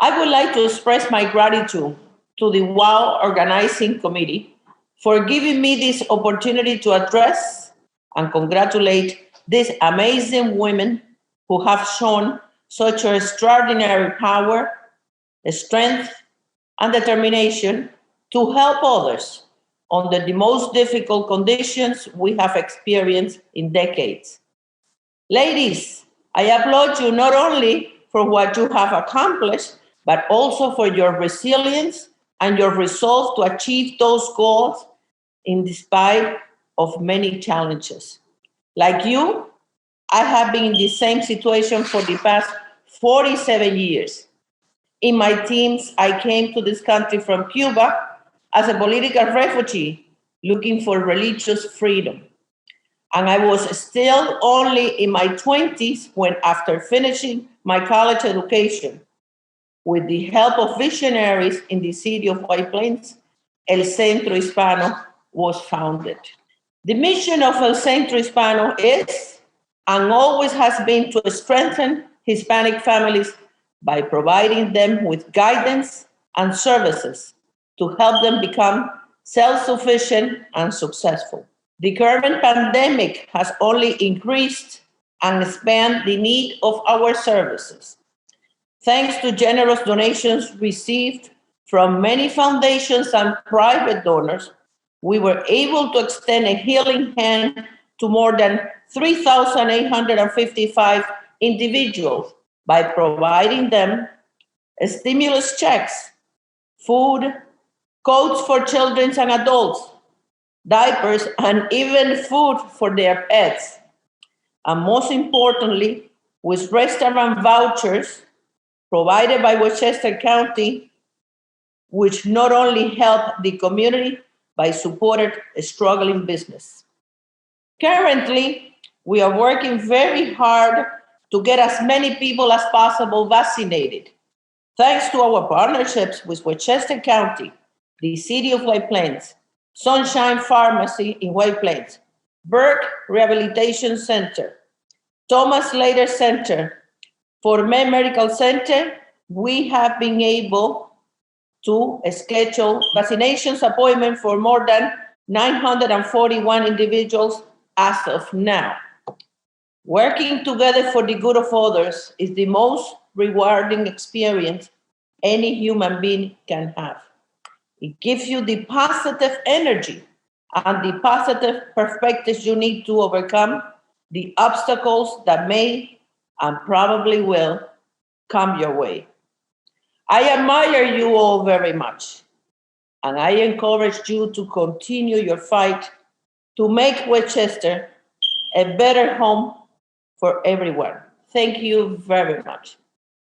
I would like to express my gratitude to the WOW Organizing Committee for giving me this opportunity to address and congratulate these amazing women who have shown such extraordinary power, strength, and determination to help others under the most difficult conditions we have experienced in decades. Ladies, I applaud you not only for what you have accomplished, but also for your resilience and your resolve to achieve those goals in spite of many challenges. Like you, I have been in the same situation for the past 47 years. In my teens, I came to this country from Cuba as a political refugee looking for religious freedom. And I was still only in my 20s when, after finishing my college education, with the help of visionaries in the city of White Plains, El Centro Hispano was founded. The mission of El Centro Hispano is and always has been to strengthen Hispanic families by providing them with guidance and services to help them become self sufficient and successful. The current pandemic has only increased and expanded the need of our services. Thanks to generous donations received from many foundations and private donors, we were able to extend a healing hand to more than 3,855 individuals by providing them stimulus checks, food, coats for children and adults, diapers, and even food for their pets. And most importantly, with restaurant vouchers provided by Westchester County, which not only helped the community, but supported a struggling business. Currently, we are working very hard to get as many people as possible vaccinated. Thanks to our partnerships with Westchester County, the City of White Plains, Sunshine Pharmacy in White Plains, Burke Rehabilitation Center, Thomas Slater Center, Formet Medical Center, we have been able to schedule vaccinations appointments for more than 941 individuals as of now. Working together for the good of others is the most rewarding experience any human being can have. It gives you the positive energy and the positive perspectives you need to overcome the obstacles that may and probably will come your way. I admire you all very much, and I encourage you to continue your fight to make Westchester a better home for everyone. Thank you very much.